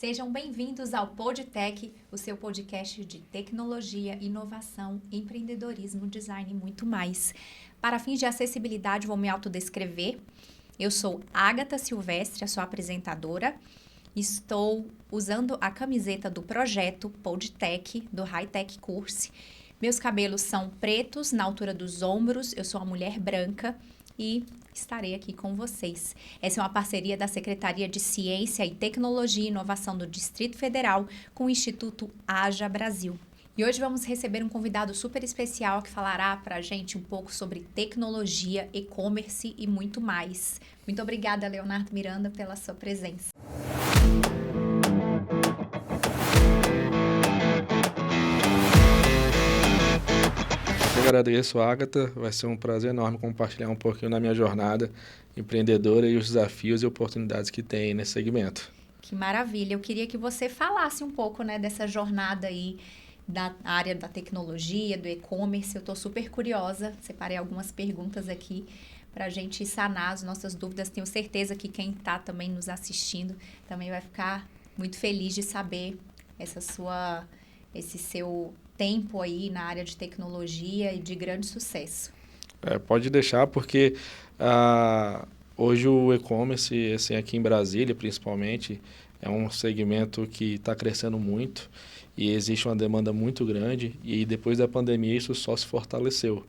Sejam bem-vindos ao PodTech, o seu podcast de tecnologia, inovação, empreendedorismo, design e muito mais. Para fins de acessibilidade, vou me autodescrever. Eu sou Ágata Silvestre, a sua apresentadora. Estou usando a camiseta do projeto PodTech, do Hightech Course. Meus cabelos são pretos, na altura dos ombros. Eu sou uma mulher branca e estarei aqui com vocês. Essa é uma parceria da Secretaria de Ciência e Tecnologia e Inovação do Distrito Federal com o Instituto Haja Brasil. E hoje vamos receber um convidado super especial que falará para a gente um pouco sobre tecnologia, e-commerce e muito mais. Muito obrigada, Leonardo Miranda, pela sua presença. Eu agradeço, Ágata. Vai ser um prazer enorme compartilhar um pouquinho da minha jornada empreendedora e os desafios e oportunidades que tem nesse segmento. Que maravilha. Eu queria que você falasse um pouco, dessa jornada aí da área da tecnologia, do e-commerce. Eu estou super curiosa. Separei algumas perguntas aqui para a gente sanar as nossas dúvidas. Tenho certeza que quem está também nos assistindo também vai ficar muito feliz de saber esse seu tempo aí na área de tecnologia e de grande sucesso. Pode deixar, porque hoje o e-commerce, assim, aqui em Brasília principalmente, é um segmento que está crescendo muito e existe uma demanda muito grande, e depois da pandemia isso só se fortaleceu.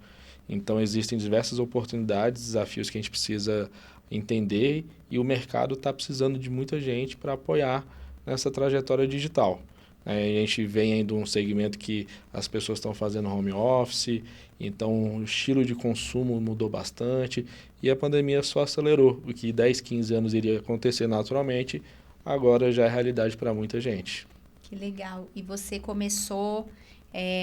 Então existem diversas oportunidades, desafios que a gente precisa entender, e o mercado está precisando de muita gente para apoiar nessa trajetória digital. A gente vem aí de um segmento que as pessoas estão fazendo home office, então o estilo de consumo mudou bastante e a pandemia só acelerou. O que 10, 15 anos iria acontecer naturalmente, agora já é realidade para muita gente. Que legal. E você começou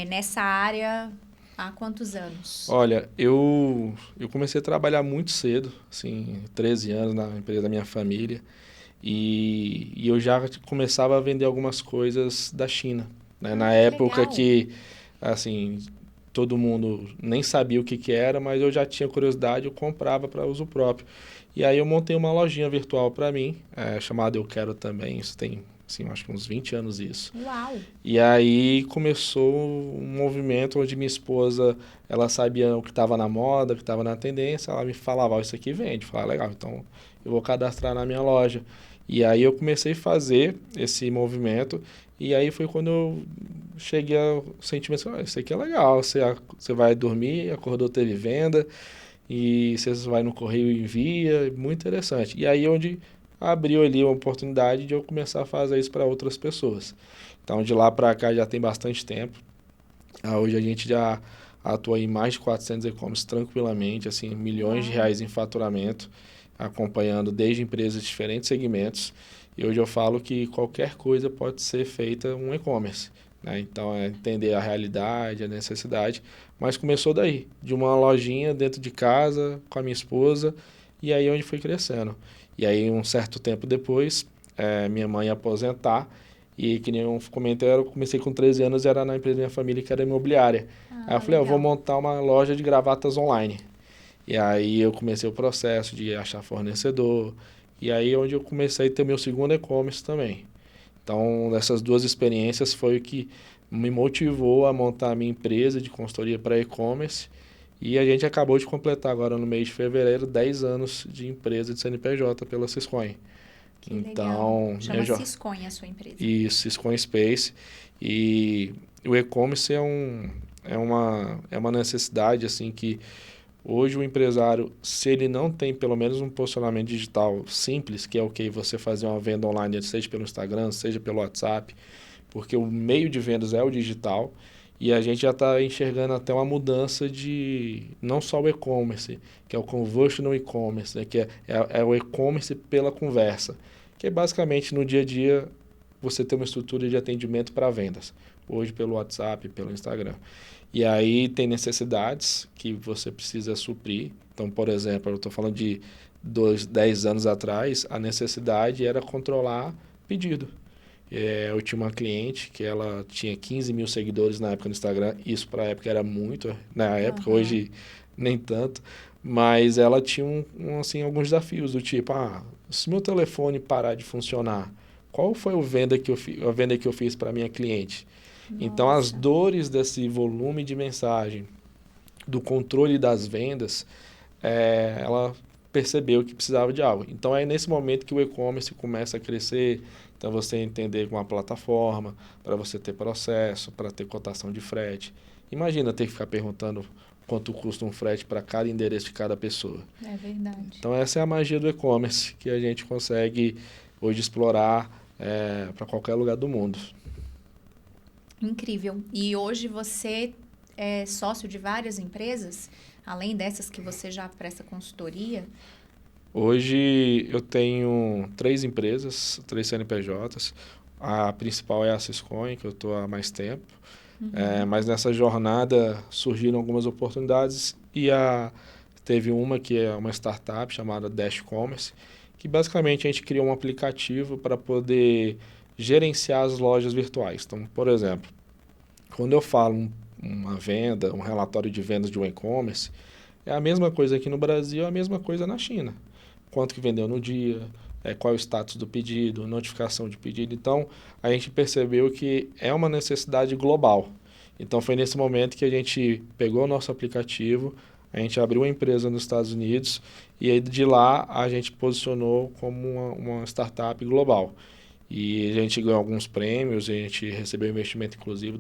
nessa área há quantos anos? Olha, eu comecei a trabalhar muito cedo, assim, 13 anos na empresa da minha família. E eu já começava a vender algumas coisas da China, né? Na época legal. que, assim, todo mundo nem sabia o que era, mas eu já tinha curiosidade, eu comprava para uso próprio. E aí eu montei uma lojinha virtual para mim, chamada Eu Quero Também, isso tem, assim, acho que uns 20 anos isso. Uau! E aí começou um movimento onde minha esposa, ela sabia o que estava na moda, o que estava na tendência, ela me falava, isso aqui vende. Eu falava, legal, então eu vou cadastrar na minha loja. E aí eu comecei a fazer esse movimento, e aí foi quando eu cheguei ao sentimento, isso aqui é legal, você vai dormir, acordou, teve venda, e você vai no correio e envia, muito interessante. E aí onde abriu ali uma oportunidade de eu começar a fazer isso para outras pessoas. Então de lá para cá já tem bastante tempo. Hoje a gente já atua em mais de 400 e-commerce tranquilamente, assim, milhões de reais em faturamento, acompanhando desde empresas de diferentes segmentos. E hoje eu falo que qualquer coisa pode ser feita um e-commerce, né? Então é entender a realidade, a necessidade. Mas começou daí, de uma lojinha dentro de casa, com a minha esposa, e aí onde foi crescendo. E aí um certo tempo depois, minha mãe ia aposentar, e que nem eu comentei, eu comecei com 13 anos, era na empresa da minha família, que era imobiliária. Aí eu falei, eu vou montar uma loja de gravatas online. E aí eu comecei o processo de achar fornecedor, e aí onde eu comecei a ter meu segundo e-commerce também. Então, essas duas experiências foi o que me motivou a montar a minha empresa de consultoria para e-commerce, e a gente acabou de completar agora no mês de fevereiro 10 anos de empresa de CNPJ pela Siscoin. Que então, legal. Chama Siscoin a sua empresa. Isso, Siscoin Space. E o e-commerce é uma necessidade assim que hoje o empresário, se ele não tem pelo menos um posicionamento digital simples, que é o que você fazer uma venda online, seja pelo Instagram, seja pelo WhatsApp, porque o meio de vendas é o digital, e a gente já está enxergando até uma mudança de não só o e-commerce, que é o conversational e-commerce, né, que é o e-commerce pela conversa, que é basicamente no dia a dia você ter uma estrutura de atendimento para vendas, hoje pelo WhatsApp, pelo Instagram. E aí tem necessidades que você precisa suprir. Então, por exemplo, eu estou falando de 10 anos atrás, a necessidade era controlar pedido. Eu tinha uma cliente que ela tinha 15 mil seguidores na época no Instagram, isso para a época era muito, na época, hoje nem tanto, mas ela tinha assim, alguns desafios do tipo, se meu telefone parar de funcionar, qual foi a venda que eu fiz para minha cliente. Então, as Nossa. dores desse volume de mensagem, do controle das vendas, ela percebeu que precisava de algo. Então, é nesse momento que o e-commerce começa a crescer. Então, você entender com uma plataforma, para você ter processo, para ter cotação de frete. Imagina ter que ficar perguntando quanto custa um frete para cada endereço de cada pessoa. É verdade. Então, essa é a magia do e-commerce, que a gente consegue hoje explorar para qualquer lugar do mundo. Incrível. E hoje você é sócio de várias empresas, além dessas que você já presta consultoria? Hoje eu tenho 3 empresas, 3 CNPJs. A principal é a Syscoin, que eu estou há mais tempo. Mas nessa jornada surgiram algumas oportunidades e teve uma que é uma startup chamada Dash Commerce, que basicamente a gente criou um aplicativo para poder gerenciar as lojas virtuais. Então, por exemplo, quando eu falo uma venda, um relatório de vendas de um e-commerce, é a mesma coisa aqui no Brasil, é a mesma coisa na China. Quanto que vendeu no dia, qual é o status do pedido, notificação de pedido. Então, a gente percebeu que é uma necessidade global. Então, foi nesse momento que a gente pegou o nosso aplicativo, a gente abriu uma empresa nos Estados Unidos e aí de lá a gente posicionou como uma startup global. E a gente ganhou alguns prêmios, a gente recebeu investimento inclusive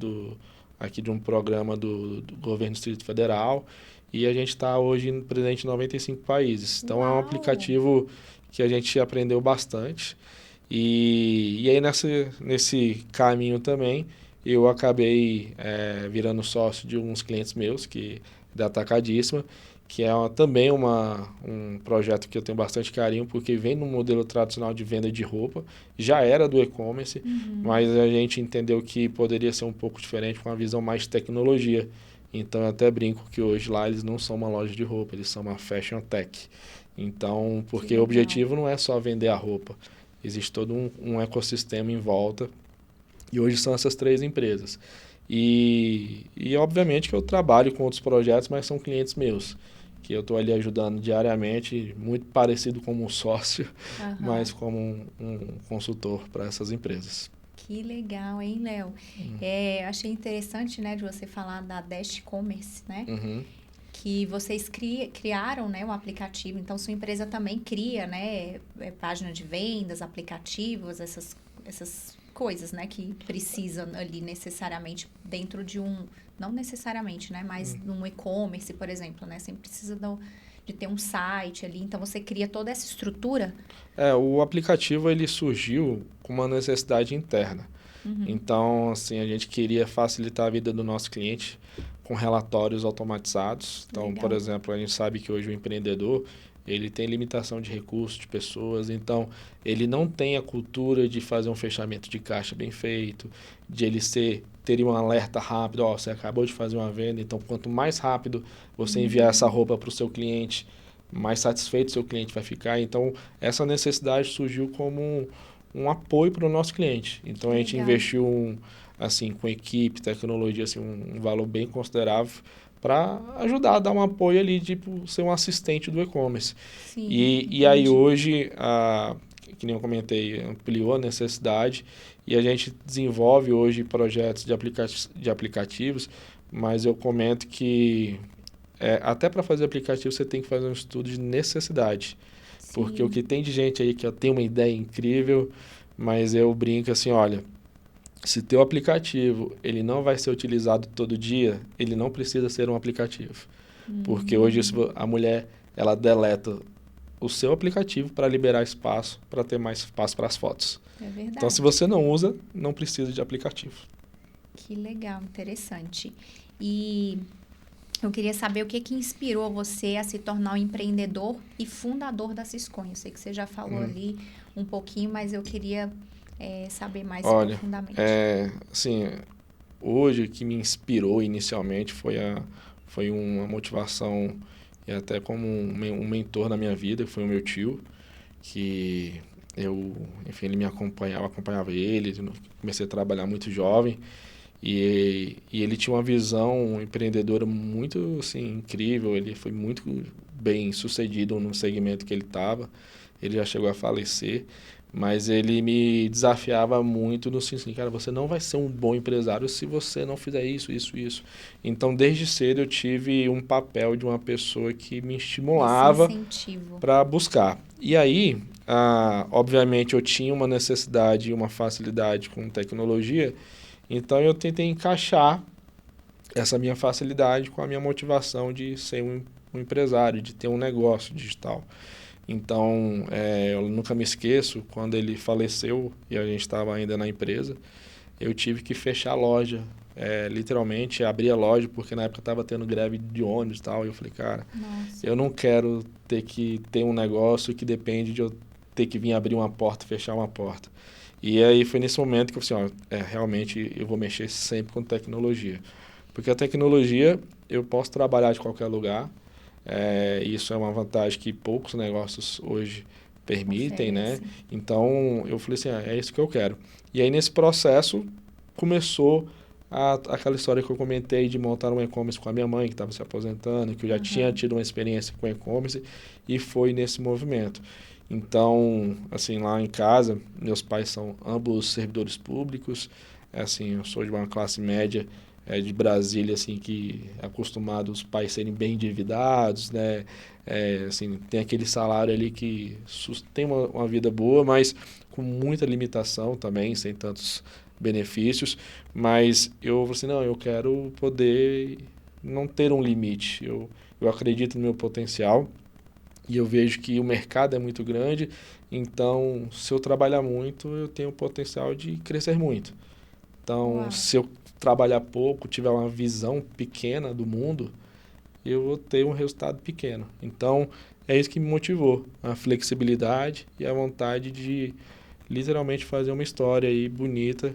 aqui de um programa do governo do Distrito Federal e a gente está hoje presente em 95 países. Então é um Uau! aplicativo que a gente aprendeu bastante. E aí nesse caminho também eu acabei virando sócio de alguns clientes meus, da Atacadíssima, que é também um projeto que eu tenho bastante carinho, porque vem no modelo tradicional de venda de roupa, já era do e-commerce, mas a gente entendeu que poderia ser um pouco diferente, com uma visão mais de tecnologia. Então, eu até brinco que hoje lá eles não são uma loja de roupa, eles são uma fashion tech. Então, porque o objetivo não é só vender a roupa, existe todo um ecossistema em volta, e hoje são essas 3 empresas. E obviamente que eu trabalho com outros projetos, mas são clientes meus, que eu estou ali ajudando diariamente, muito parecido como um sócio, mas como um consultor para essas empresas. Que legal, hein, Léo? Achei interessante, né, de você falar da Dash Commerce, né? Que vocês criaram, né, um aplicativo. Então, sua empresa também cria, né, página de vendas, aplicativos, essas coisas, né, que precisam ali necessariamente dentro de não necessariamente, né, mas num e-commerce, por exemplo, né, sempre precisa de ter um site ali, então você cria toda essa estrutura? O aplicativo ele surgiu com uma necessidade interna. Então, assim, a gente queria facilitar a vida do nosso cliente com relatórios automatizados. Então, Legal. por exemplo, a gente sabe que hoje o empreendedor, ele tem limitação de recursos, de pessoas, então ele não tem a cultura de fazer um fechamento de caixa bem feito, de ele ter um alerta rápido, você acabou de fazer uma venda, então quanto mais rápido você enviar essa roupa para o seu cliente, mais satisfeito o seu cliente vai ficar. Então, essa necessidade surgiu como um apoio para o nosso cliente. Então, a gente investiu assim, com equipe, tecnologia, assim, um valor bem considerável para ajudar a dar um apoio ali, tipo, ser um assistente do e-commerce. E aí hoje, que nem eu comentei, ampliou a necessidade e a gente desenvolve hoje projetos de aplicativos, mas eu comento que até para fazer aplicativo você tem que fazer um estudo de necessidade. Porque o que tem de gente aí que tem uma ideia incrível, mas eu brinco assim, olha, se teu aplicativo ele não vai ser utilizado todo dia, ele não precisa ser um aplicativo. Porque hoje a mulher ela deleta o seu aplicativo para liberar espaço, para ter mais espaço para as fotos. É verdade. Então, se você não usa, não precisa de aplicativo. Que legal, interessante. E eu queria saber o que inspirou você a se tornar um empreendedor e fundador da Syscoin. Eu sei que você já falou ali um pouquinho, mas eu queria saber mais profundamente. Assim, hoje o que me inspirou inicialmente foi uma motivação e até como um mentor na minha vida, que foi o meu tio, que enfim, ele me acompanhava ele, comecei a trabalhar muito jovem, e ele tinha uma visão empreendedora muito assim, incrível, ele foi muito bem sucedido no segmento que ele estava, ele já chegou a falecer, Mas ele me desafiava muito no sentido, cara, você não vai ser um bom empresário se você não fizer isso, isso, isso. Então, desde cedo eu tive um papel de uma pessoa que me estimulava para buscar. E aí, obviamente, eu tinha uma necessidade e uma facilidade com tecnologia, então eu tentei encaixar essa minha facilidade com a minha motivação de ser um empresário, de ter um negócio digital. Então, eu nunca me esqueço, quando ele faleceu e a gente estava ainda na empresa, eu tive que fechar a loja, literalmente abrir a loja, porque na época estava tendo greve de ônibus e tal, e eu falei, cara, eu não quero ter que ter um negócio que depende de eu ter que vir abrir uma porta e fechar uma porta. E aí foi nesse momento que eu falei assim, realmente eu vou mexer sempre com tecnologia. Porque a tecnologia, eu posso trabalhar de qualquer lugar, isso é uma vantagem que poucos negócios hoje permitem, né? Então, eu falei assim, é isso que eu quero. E aí, nesse processo, começou aquela história que eu comentei de montar um e-commerce com a minha mãe, que estava se aposentando, que eu já tinha tido uma experiência com e-commerce, e foi nesse movimento. Então, assim, lá em casa, meus pais são ambos servidores públicos, assim, eu sou de uma classe média, de Brasília, assim, que é acostumado os pais serem bem endividados, né? Assim, tem aquele salário ali que tem uma vida boa, mas com muita limitação também, sem tantos benefícios. Mas eu falei assim, não, eu quero poder não ter um limite. Eu acredito no meu potencial e eu vejo que o mercado é muito grande, então, se eu trabalhar muito, eu tenho o potencial de crescer muito. Então, se eu trabalhar pouco, tiver uma visão pequena do mundo, eu vou ter um resultado pequeno. Então, é isso que me motivou, a flexibilidade e a vontade de literalmente fazer uma história aí bonita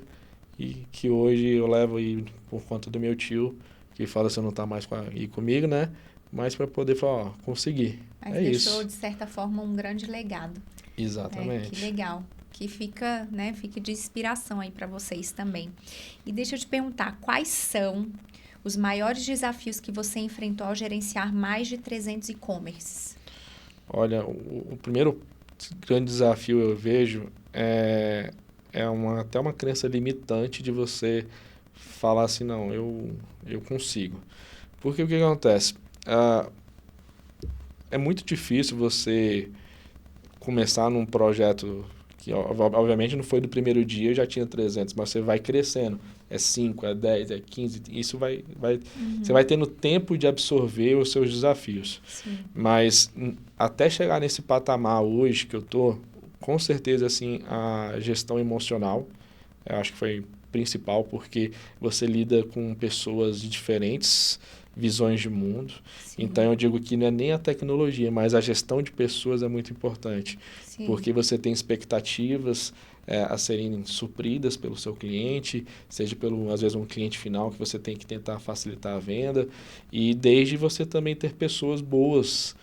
e que hoje eu levo aí por conta do meu tio, que fala se eu não está mais aí comigo, né? Mas para poder falar, consegui. Mas deixou, de certa forma, um grande legado. Exatamente. Que legal. Que fica, né, fique de inspiração aí para vocês também. E deixa eu te perguntar, quais são os maiores desafios que você enfrentou ao gerenciar mais de 300 e-commerces? Olha, o primeiro grande desafio eu vejo até uma crença limitante de você falar assim, não, eu consigo. Porque o que acontece? É muito difícil você começar num projeto que obviamente não foi do primeiro dia, já tinha 300, mas você vai crescendo. É 5, é 10, é 15, isso você vai tendo tempo de absorver os seus desafios. Sim. Mas até chegar nesse patamar hoje que eu tô, com certeza assim, a gestão emocional, eu acho que foi principal, porque você lida com pessoas de diferentes visões de mundo. Sim. Então eu digo que não é nem a tecnologia, mas a gestão de pessoas é muito importante. Sim. Porque você tem expectativas a serem supridas pelo seu cliente, seja às vezes um cliente final que você tem que tentar facilitar a venda, e desde você também ter pessoas boas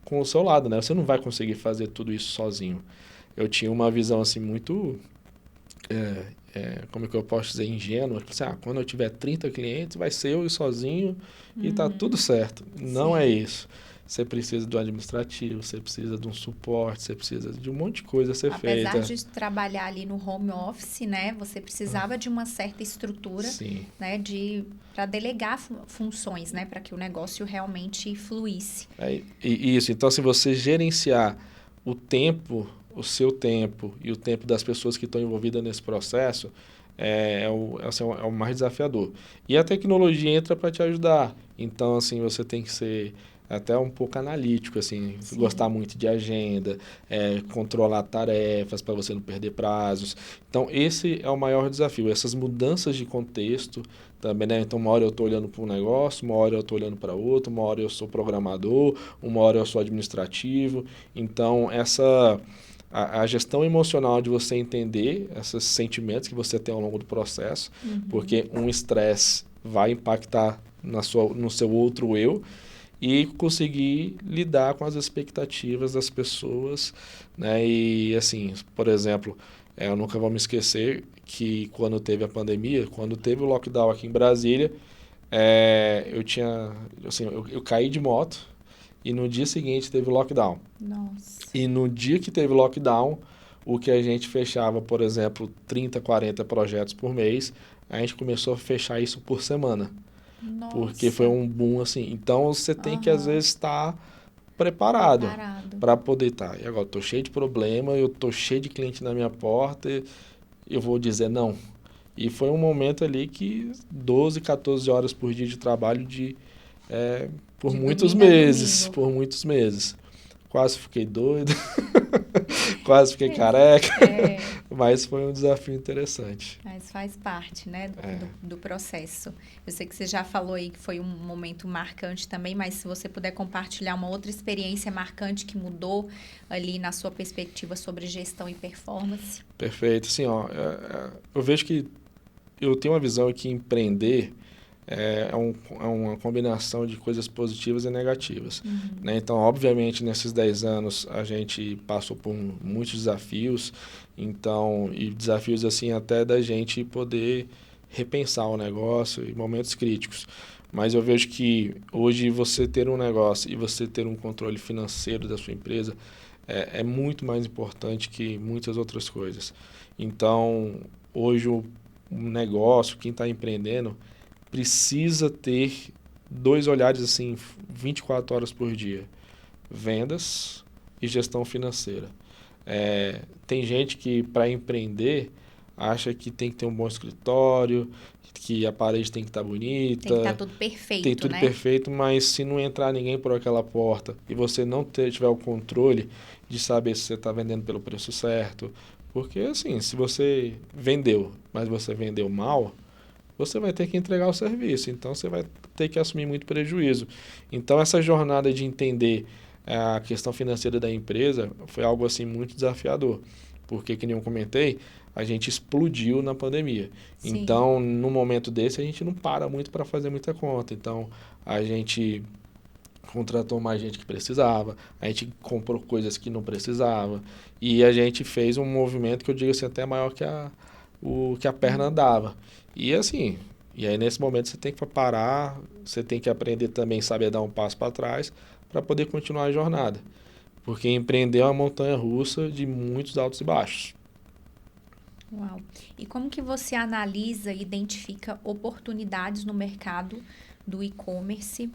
com o seu lado, né? Você não vai conseguir fazer tudo isso sozinho. Eu tinha uma visão assim muito como é que eu posso dizer, ingênua, quando eu tiver 30 clientes, vai ser eu sozinho e tá tudo certo. Não Sim. É isso. Você precisa do administrativo, você precisa de um suporte, você precisa de um monte de coisa a ser feita. Apesar de trabalhar ali no home office, né, você precisava de uma certa estrutura, Sim. Né, para delegar funções, né, para que o negócio realmente fluísse. Isso. Então, se você gerenciar o seu tempo e o tempo das pessoas que estão envolvidas nesse processo, é o mais desafiador. E a tecnologia entra para te ajudar. Então, assim, você tem que ser até um pouco analítico, assim, Sim. Gostar muito de agenda, controlar tarefas para você não perder prazos. Então, esse é o maior desafio, essas mudanças de contexto também, né? Então, uma hora eu estou olhando para um negócio, uma hora eu estou olhando para outro, uma hora eu sou programador, uma hora eu sou administrativo. Então, a gestão emocional de você entender esses sentimentos que você tem ao longo do processo, porque um estresse vai impactar no seu outro eu, e conseguir lidar com as expectativas das pessoas, né? E assim, por exemplo, eu nunca vou me esquecer que quando teve a pandemia, quando teve o lockdown aqui em Brasília, eu caí de moto e no dia seguinte teve lockdown. Nossa. E no dia que teve lockdown, o que a gente fechava, por exemplo, 30, 40 projetos por mês, a gente começou a fechar isso por semana. Porque foi Nossa. um boom assim. Então você tem que, às Aham. vezes, estar preparado Preparado. para poder estar. E agora, estou cheio de problema, eu estou cheio de cliente na minha porta, eu vou dizer não. E foi um momento ali que 12, 14 horas por dia de trabalho por De muitos domingo a meses, domingo. por muitos meses. Quase fiquei doido, quase fiquei careca, É, mas foi um desafio interessante. mas faz parte, né, É, do processo. Eu sei que você já falou aí que foi um momento marcante também, mas se você puder compartilhar uma outra experiência marcante que mudou ali na sua perspectiva sobre gestão e performance. perfeito. Assim, ó, eu vejo que eu tenho uma visão que empreender é uma combinação de coisas positivas e negativas, Uhum. né? Então, obviamente, nesses 10 anos a gente passou por muitos desafios, então, e desafios assim até da gente poder repensar o negócio em momentos críticos. Mas eu vejo que hoje você ter um negócio e você ter um controle financeiro da sua empresa é muito mais importante que muitas outras coisas. Então, hoje o negócio, quem está empreendendo, precisa ter dois olhares assim 24 horas por dia: vendas e gestão financeira. Tem gente que para empreender acha que tem que ter um bom escritório, que a parede tem que estar Tem que estar bonita, tudo tem perfeito, tudo né? perfeito, mas se não entrar ninguém por aquela porta e você não tiver o controle de saber se você está vendendo pelo preço certo, porque assim, se você vendeu, mas você vendeu mal, você vai ter que entregar o serviço, então você vai ter que assumir muito prejuízo. Então essa jornada de entender a questão financeira da empresa foi algo assim muito desafiador, porque que nem eu comentei, a gente explodiu na pandemia. Sim. Então, no momento desse, a gente não para muito para fazer muita conta. Então, a gente contratou mais gente que precisava, a gente comprou coisas que não precisava, e a gente fez um movimento que eu digo assim, até maior que a perna andava. E assim, e aí nesse momento você tem que parar, você tem que aprender também, saber dar um passo para trás para poder continuar a jornada. Porque empreender é uma montanha russa de muitos altos e baixos. Uau. E como que você analisa e identifica oportunidades no mercado do e-commerce,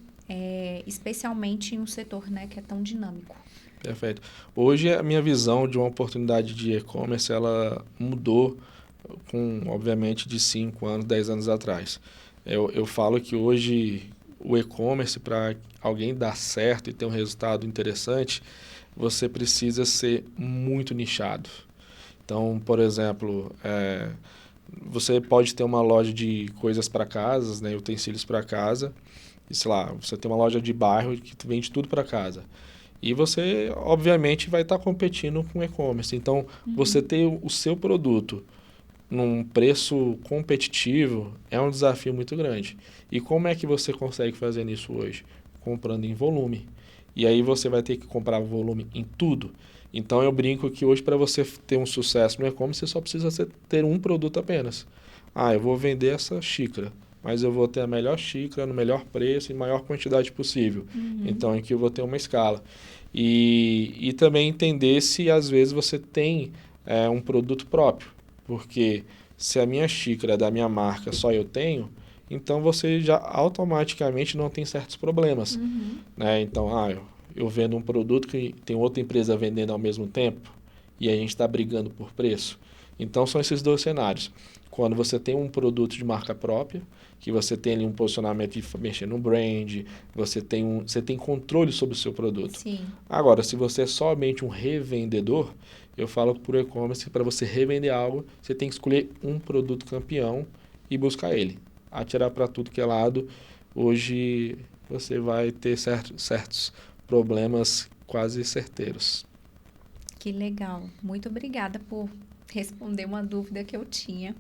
especialmente em um setor, né, que é tão dinâmico? Perfeito. Hoje a minha visão de uma oportunidade de e-commerce, ela mudou com, obviamente, de 5 anos, 10 anos atrás. Eu falo que hoje o e-commerce, para alguém dar certo e ter um resultado interessante, você precisa ser muito nichado. Então, por exemplo, você pode ter uma loja de coisas para casas, né, utensílios para casa, e sei lá, você tem uma loja de bairro que vende tudo para casa. E você, obviamente, vai estar competindo com e-commerce. Então, você Uhum. ter o seu produto num preço competitivo é um desafio muito grande. E como é que você consegue fazer isso hoje? Comprando em volume. E aí você vai ter que comprar volume em tudo. Então eu brinco que hoje para você ter um sucesso no e-commerce você só precisa ter um produto apenas. Ah, eu vou vender essa xícara, mas eu vou ter a melhor xícara no melhor preço e maior quantidade possível. Uhum. Então aqui eu vou ter uma escala. E também entender se às vezes você tem um produto próprio. Porque se a minha xícara da minha marca só eu tenho, então você já automaticamente não tem certos problemas, Uhum. né? Então, eu vendo um produto que tem outra empresa vendendo ao mesmo tempo e a gente está brigando por preço. Então, são esses dois cenários. Quando você tem um produto de marca própria, que você tem ali um posicionamento de mexer no brand, você tem controle sobre o seu produto. Sim. Agora, se você é somente um revendedor, eu falo por e-commerce que para você revender algo, você tem que escolher um produto campeão e buscar ele. Atirar para tudo que é lado, hoje você vai ter certos problemas quase certeiros. Que legal. Muito obrigada por responder uma dúvida que eu tinha.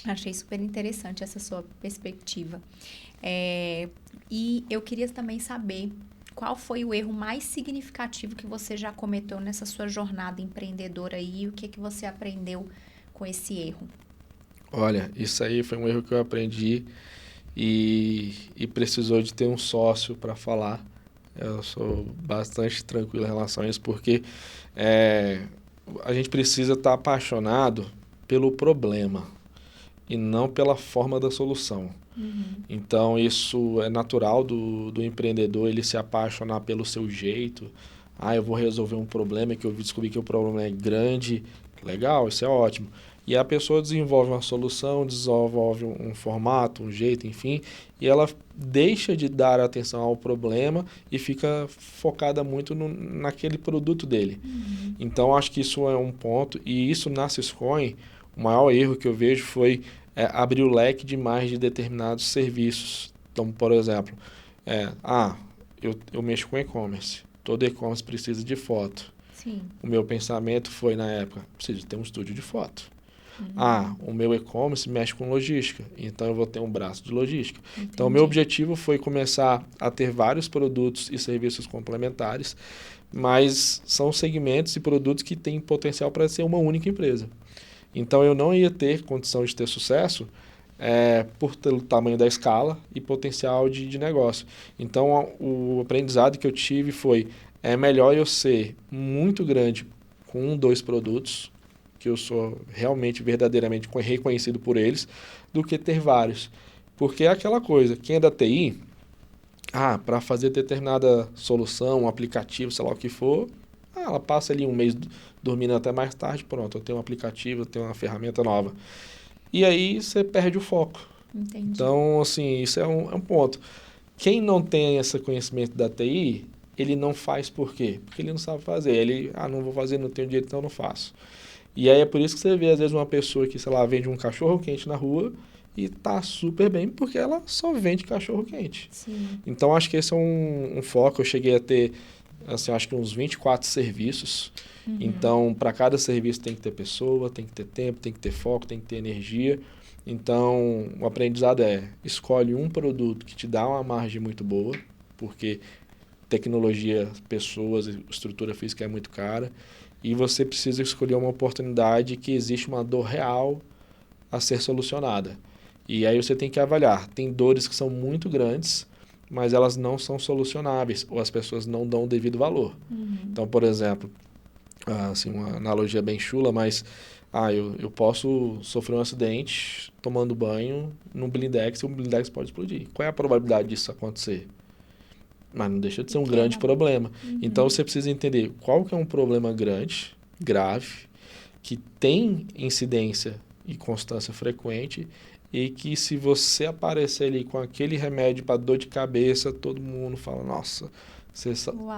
Achei super interessante essa sua perspectiva. É, e eu queria também saber qual foi o erro mais significativo que você já cometeu nessa sua jornada empreendedora aí e o que que você aprendeu com esse erro. Olha, isso aí foi um erro que eu aprendi e precisou de ter um sócio para falar. Eu sou bastante tranquilo em relação a isso, porque a gente precisa estar apaixonado pelo problema e não pela forma da solução. Então, isso é natural do empreendedor, ele se apaixonar pelo seu jeito. Eu vou resolver um problema que eu descobri que o problema é grande. Legal, isso é ótimo. E a pessoa desenvolve uma solução, desenvolve um formato, um jeito, enfim, e ela deixa de dar atenção ao problema e fica focada muito naquele produto dele. Então, acho que isso é um ponto, e isso na Syscoin, o maior erro que eu vejo foi abrir o leque demais de determinados serviços. Então, por exemplo, eu mexo com e-commerce, todo e-commerce precisa de foto. Sim. O meu pensamento foi, na época, preciso ter um estúdio de foto. O meu e-commerce mexe com logística, então eu vou ter um braço de logística. Entendi. Então, o meu objetivo foi começar a ter vários produtos e serviços complementares, mas são segmentos e produtos que têm potencial para ser uma única empresa. Então, eu não ia ter condição de ter sucesso por ter o tamanho da escala e potencial de negócio. Então, o aprendizado que eu tive foi, é melhor eu ser muito grande com 2 produtos, que eu sou realmente, verdadeiramente reconhecido por eles, do que ter vários. Porque é aquela coisa, quem é da TI, para fazer determinada solução, um aplicativo, sei lá o que for, ela passa ali um mês dormindo até mais tarde, pronto, eu tenho um aplicativo, eu tenho uma ferramenta nova. E aí você perde o foco. Entendi. Então, assim, isso é um ponto. Quem não tem esse conhecimento da TI, ele não faz por quê? Porque ele não sabe fazer. Ele, não vou fazer, não tenho dinheiro, então eu não faço. E aí é por isso que você vê, às vezes, uma pessoa que, sei lá, vende um cachorro-quente na rua e tá super bem porque ela só vende cachorro-quente. Sim. Então, acho que esse é um foco. Eu cheguei a ter, assim, acho que uns 24 serviços. Então, para cada serviço tem que ter pessoa, tem que ter tempo, tem que ter foco, tem que ter energia. Então, o aprendizado escolhe um produto que te dá uma margem muito boa, porque tecnologia, pessoas, estrutura física é muito cara. E você precisa escolher uma oportunidade que existe uma dor real a ser solucionada. E aí você tem que avaliar. Tem dores que são muito grandes, mas elas não são solucionáveis, ou as pessoas não dão o devido valor. Então, por exemplo, assim, uma analogia bem chula, mas eu posso sofrer um acidente tomando banho num blindex e o blindex pode explodir. Qual é a probabilidade disso acontecer? Mas não deixa de ser um grande problema. Então, você precisa entender qual que é um problema grande, grave, que tem incidência e constância frequente e que se você aparecer ali com aquele remédio para dor de cabeça, todo mundo fala, nossa, você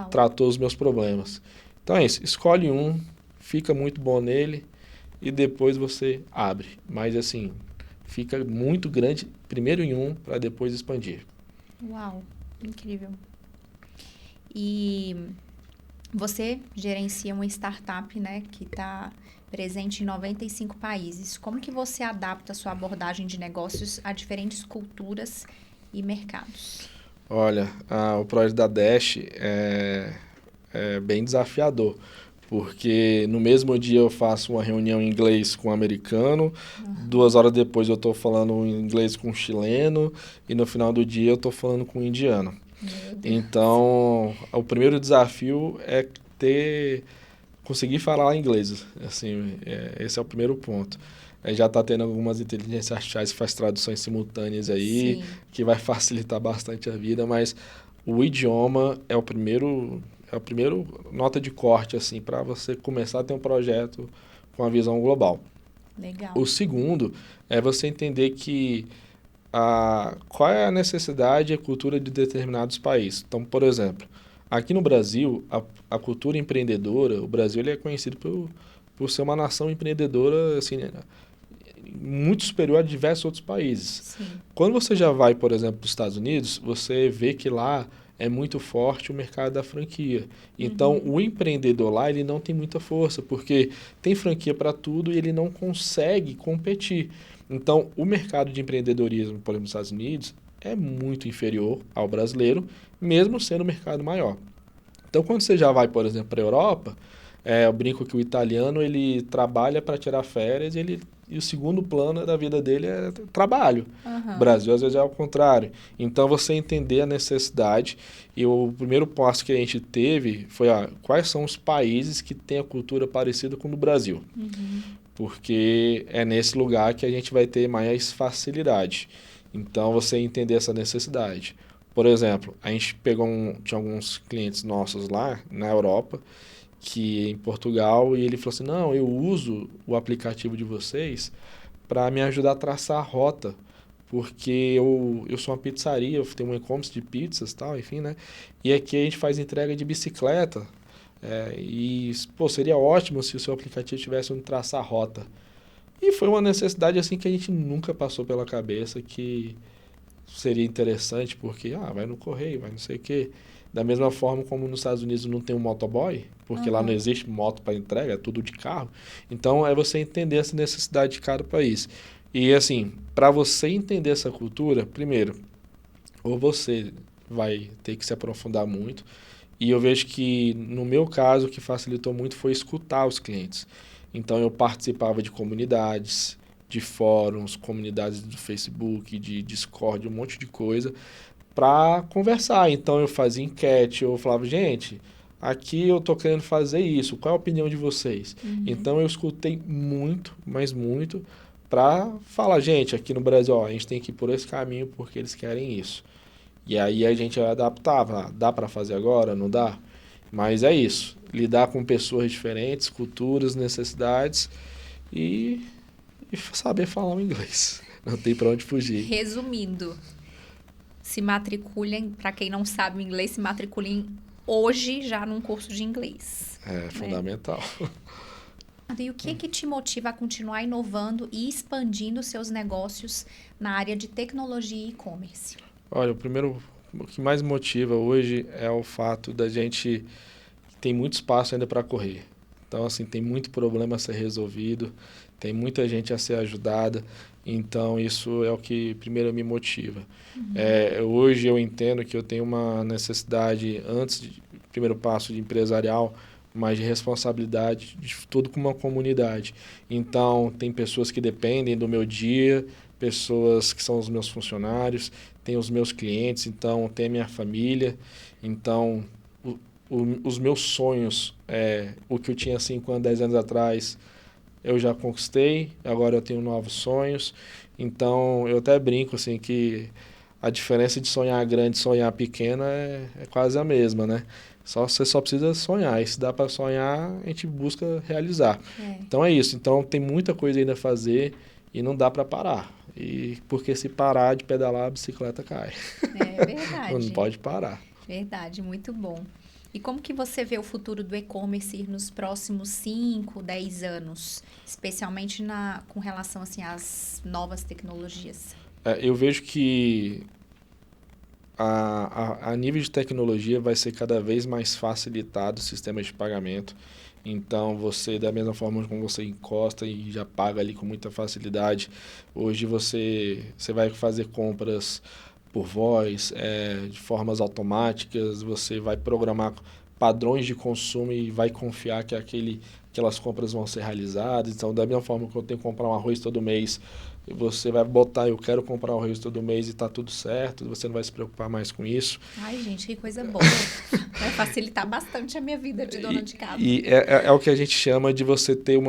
tratou os meus problemas. Então é isso, escolhe um, fica muito bom nele e depois você abre. Mas assim, fica muito grande primeiro em um para depois expandir. Uau, incrível. E você gerencia uma startup, né, que está presente em 95 países. Como que você adapta a sua abordagem de negócios a diferentes culturas e mercados? Olha, o projeto da Dash é bem desafiador, porque no mesmo dia eu faço uma reunião em inglês com um americano, 2 horas depois eu estou falando inglês com um chileno e no final do dia eu estou falando com um indiano. Então, o primeiro desafio é conseguir falar inglês. Assim, esse é o primeiro ponto. Já está tendo algumas inteligências artificiais que faz traduções simultâneas aí, sim, que vai facilitar bastante a vida, mas o idioma é o primeiro nota de corte assim, para você começar a ter um projeto com a visão global. Legal. O segundo é você entender que qual é a necessidade e a cultura de determinados países. Então, por exemplo, aqui no Brasil, a cultura empreendedora, o Brasil ele é conhecido por ser uma nação empreendedora assim, muito superior a diversos outros países. Sim. Quando você já vai, por exemplo, para os Estados Unidos, você vê que lá é muito forte o mercado da franquia. Então, o empreendedor lá ele não tem muita força, porque tem franquia para tudo e ele não consegue competir. Então, o mercado de empreendedorismo, por exemplo, nos Estados Unidos, é muito inferior ao brasileiro, mesmo sendo um mercado maior. Então, quando você já vai, por exemplo, para a Europa, eu brinco que o italiano ele trabalha para tirar férias e ele e o segundo plano da vida dele é trabalho. Aham. O Brasil, às vezes, é ao contrário. Então, você entender a necessidade. E o primeiro passo que a gente teve foi, quais são os países que têm a cultura parecida com o do Brasil? Porque é nesse lugar que a gente vai ter mais facilidade. Então, você entender essa necessidade. Por exemplo, a gente tinha alguns clientes nossos lá na Europa, que em Portugal, e ele falou assim, não, eu uso o aplicativo de vocês para me ajudar a traçar a rota, porque eu sou uma pizzaria, eu tenho um e-commerce de pizzas e tal, enfim, né? E aqui a gente faz entrega de bicicleta, pô, seria ótimo se o seu aplicativo tivesse onde traçar a rota. E foi uma necessidade assim que a gente nunca passou pela cabeça, que seria interessante, porque vai no correio, vai não sei o quê. Da mesma forma como nos Estados Unidos não tem um motoboy, porque lá não existe moto para entrega, é tudo de carro. Então, é você entender essa necessidade de cada país. E, assim, para você entender essa cultura, primeiro, ou você vai ter que se aprofundar muito, e eu vejo que, no meu caso, o que facilitou muito foi escutar os clientes. Então, eu participava de comunidades, de fóruns, comunidades do Facebook, de Discord, um monte de coisa, para conversar. Então, eu fazia enquete, eu falava, gente, aqui eu estou querendo fazer isso, qual é a opinião de vocês? Então, eu escutei muito, mas muito, para falar, gente, aqui no Brasil, a gente tem que ir por esse caminho porque eles querem isso. E aí a gente adaptava, dá para fazer agora, não dá? Mas é isso, lidar com pessoas diferentes, culturas, necessidades e saber falar o inglês. Não tem para onde fugir. Resumindo, se matriculem, para quem não sabe o inglês, se matriculem hoje já num curso de inglês. É fundamental. E o que te motiva a continuar inovando e expandindo seus negócios na área de tecnologia e e-commerce? Olha, o que mais motiva hoje é o fato da gente tem muito espaço ainda para correr. Então, assim, tem muito problema a ser resolvido, tem muita gente a ser ajudada. Então, isso é o que primeiro me motiva. Hoje eu entendo que eu tenho uma necessidade, primeiro passo de empresarial, mas de responsabilidade de tudo com uma comunidade. Então, tem pessoas que dependem do meu dia, pessoas que são os meus funcionários, tem os meus clientes, então tem a minha família. Então, os meus sonhos, o que eu tinha 5 anos, 10 anos atrás, eu já conquistei, agora eu tenho novos sonhos. Então, eu até brinco assim que a diferença de sonhar grande e sonhar pequeno é quase a mesma, né? Você só precisa sonhar, e se dá para sonhar, a gente busca realizar. Então é isso, então tem muita coisa ainda a fazer e não dá para parar. Porque se parar de pedalar, a bicicleta cai. É verdade. Não pode parar. Verdade, muito bom. E como que você vê o futuro do e-commerce nos próximos 5, 10 anos? Especialmente com relação assim, às novas tecnologias. Eu vejo que a nível de tecnologia vai ser cada vez mais facilitado o sistema de pagamento. Então, da mesma forma como você encosta e já paga ali com muita facilidade, hoje você vai fazer compras por voz, de formas automáticas, você vai programar padrões de consumo e vai confiar que aquelas compras vão ser realizadas. Então, da mesma forma que eu tenho que comprar um arroz todo mês, você vai botar, eu quero comprar um arroz todo mês e está tudo certo, você não vai se preocupar mais com isso. Ai, gente, que coisa boa. Vai facilitar bastante a minha vida de dona de casa. E é o que a gente chama de você ter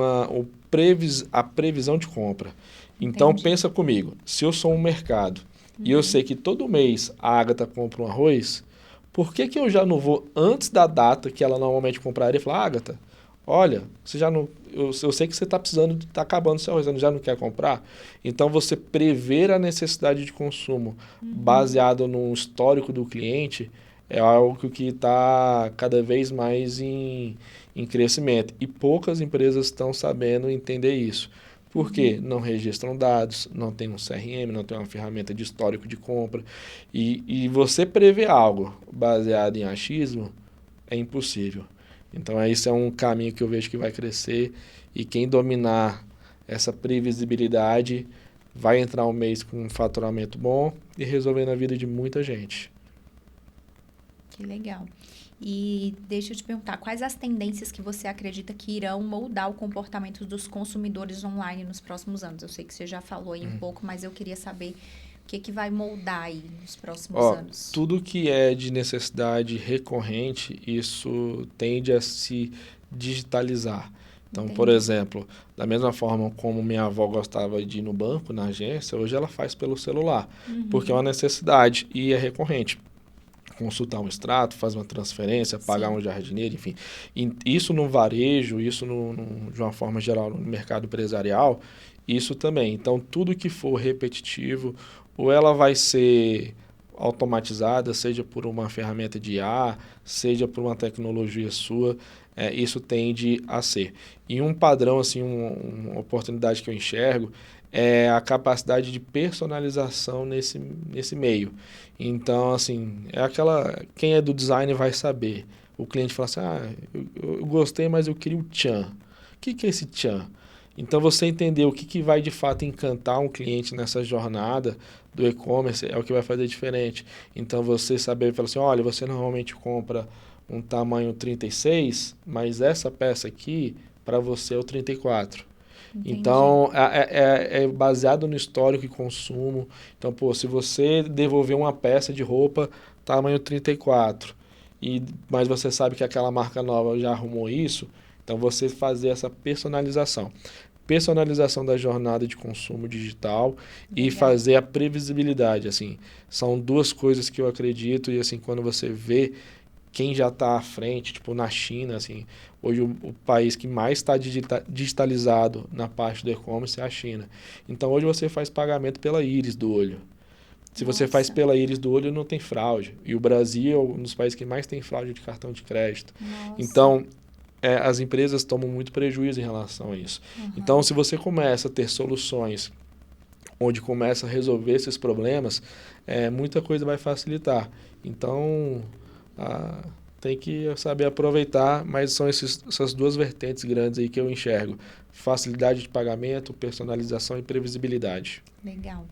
a previsão de compra. Então, Entendi. pensa comigo, se eu sou um mercado e eu sei que todo mês a Agatha compra um arroz, por que eu já não vou, antes da data que ela normalmente compraria, e falar, Agatha, olha, você já não, eu sei que você está precisando, está acabando o seu arroz, você já não quer comprar? Então, você prever a necessidade de consumo baseado no histórico do cliente é algo que está cada vez mais em crescimento. E poucas empresas estão sabendo entender isso. Por quê? Não registram dados, não tem um CRM, não tem uma ferramenta de histórico de compra. E você prever algo baseado em achismo é impossível. Então, esse é um caminho que eu vejo que vai crescer. E quem dominar essa previsibilidade vai entrar um mês com um faturamento bom e resolvendo a vida de muita gente. Que legal. E deixa eu te perguntar, quais as tendências que você acredita que irão moldar o comportamento dos consumidores online nos próximos anos? Eu sei que você já falou aí um pouco, mas eu queria saber o que vai moldar aí nos próximos anos. Tudo que é de necessidade recorrente, isso tende a se digitalizar. Então, por Entendi. exemplo, da mesma forma como minha avó gostava de ir no banco, na agência, hoje ela faz pelo celular, porque é uma necessidade e é recorrente. Consultar um extrato, fazer uma transferência, pagar Sim. um jardineiro, enfim. E isso no varejo, isso de uma forma geral no mercado empresarial, isso também. Então, tudo que for repetitivo, ou ela vai ser automatizada, seja por uma ferramenta de IA, seja por uma tecnologia sua, isso tende a ser. E um padrão, assim, uma oportunidade que eu enxergo é a capacidade de personalização nesse meio. Então, assim, quem é do design vai saber. O cliente fala assim, eu gostei, mas eu queria o tchan. O que é esse tchan? Então, você entender o que vai de fato encantar um cliente nessa jornada do e-commerce é o que vai fazer diferente. Então, você saber, falar assim, olha, você normalmente compra um tamanho 36, mas essa peça aqui, para você é o 34. Entendi. Então, é baseado no histórico e consumo. Então, se você devolver uma peça de roupa tamanho 34, mas você sabe que aquela marca nova já arrumou isso, então você fazer essa personalização. Personalização da jornada de consumo digital e fazer a previsibilidade. Assim, são duas coisas que eu acredito e assim, quando você vê quem já está à frente, tipo na China, assim, hoje o país que mais está digitalizado na parte do e-commerce é a China. Então hoje você faz pagamento pela íris do olho. Se você faz pela íris do olho, não tem fraude. E o Brasil é um dos países que mais tem fraude de cartão de crédito. Então, as empresas tomam muito prejuízo em relação a isso. Então, se você começa a ter soluções onde começa a resolver esses problemas, muita coisa vai facilitar. Então, tem que saber aproveitar, mas são essas duas vertentes grandes aí que eu enxergo. Facilidade de pagamento, personalização e previsibilidade. Legal.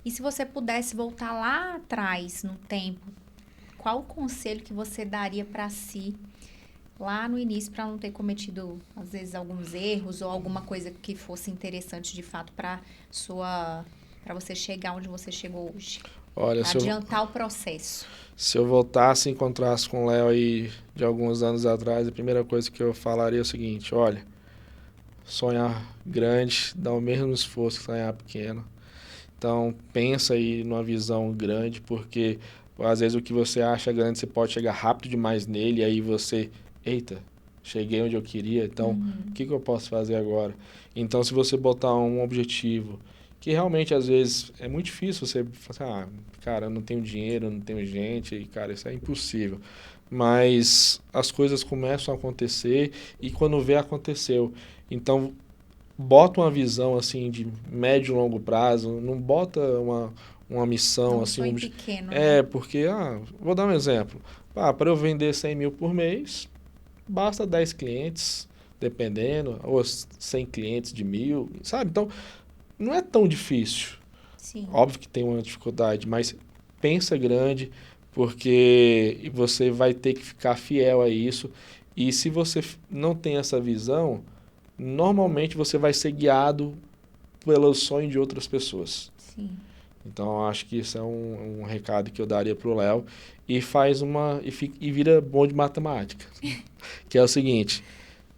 E se você pudesse voltar lá atrás no tempo, qual o conselho que você daria para si lá no início para não ter cometido, às vezes, alguns erros ou alguma coisa que fosse interessante de fato para você chegar onde você chegou hoje? Olha, Adiantar o processo. Se eu voltasse e encontrasse com o Léo aí de alguns anos atrás, a primeira coisa que eu falaria é o seguinte, olha, sonhar grande dá o mesmo esforço que sonhar pequeno. Então, pensa aí numa visão grande, porque às vezes o que você acha grande, você pode chegar rápido demais nele, e aí você, eita, cheguei onde eu queria, então o que eu posso fazer agora? Então, se você botar um objetivo, que realmente às vezes é muito difícil você falar assim, cara, eu não tenho dinheiro, não tenho gente, e cara, isso é impossível. Mas as coisas começam a acontecer e quando vê, aconteceu. Então, bota uma visão assim de médio e longo prazo, não bota uma missão Não assim. sonhe pequeno, né? Porque, vou dar um exemplo. Para eu vender 100 mil por mês, basta 10 clientes, dependendo, ou 100 clientes de 1.000, sabe? Então, não é tão difícil. Sim. Óbvio que tem uma dificuldade, mas pensa grande, porque você vai ter que ficar fiel a isso. E se você não tem essa visão, normalmente você vai ser guiado pelo sonho de outras pessoas. Sim. Então, eu acho que isso é um recado que eu daria para o Léo. E vira bom de matemática. Que é o seguinte,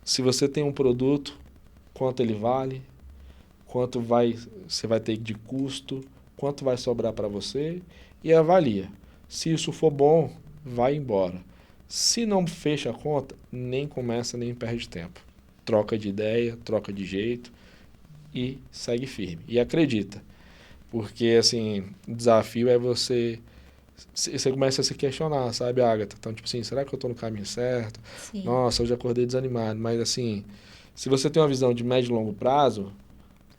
se você tem um produto, quanto ele vale, você vai ter de custo, quanto vai sobrar para você e avalia. Se isso for bom, vai embora. Se não fecha a conta, nem começa nem perde tempo. Troca de ideia, troca de jeito e segue firme. E acredita, porque assim, o desafio é você começa a se questionar, sabe, Agatha? Então, tipo assim, será que eu estou no caminho certo? Sim. Nossa, eu já acordei desanimado. Mas assim, se você tem uma visão de médio e longo prazo,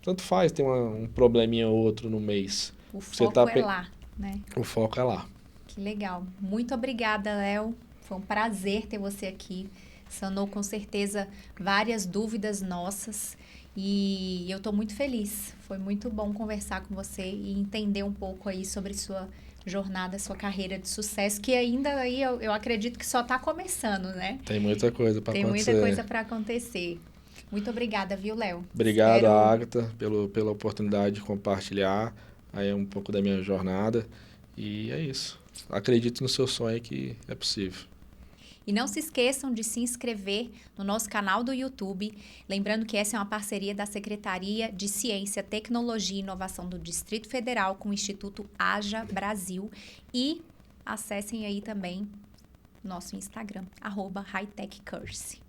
tanto faz ter um probleminha ou outro no mês. O foco é lá, né? O foco é lá. Que legal. Muito obrigada, Léo. Foi um prazer ter você aqui. Sanou com certeza várias dúvidas nossas e eu estou muito feliz. Foi muito bom conversar com você e entender um pouco aí sobre sua jornada, sua carreira de sucesso, que ainda aí eu acredito que só está começando, né? Tem muita coisa para acontecer. Tem muita coisa para acontecer. Muito obrigada, viu, Léo? Obrigado, Agatha, pela oportunidade de compartilhar aí um pouco da minha jornada. E é isso. Acredito no seu sonho que é possível. E não se esqueçam de se inscrever no nosso canal do YouTube. Lembrando que essa é uma parceria da Secretaria de Ciência, Tecnologia e Inovação do Distrito Federal com o Instituto Haja Brasil. E acessem aí também nosso Instagram, @hightechcurse.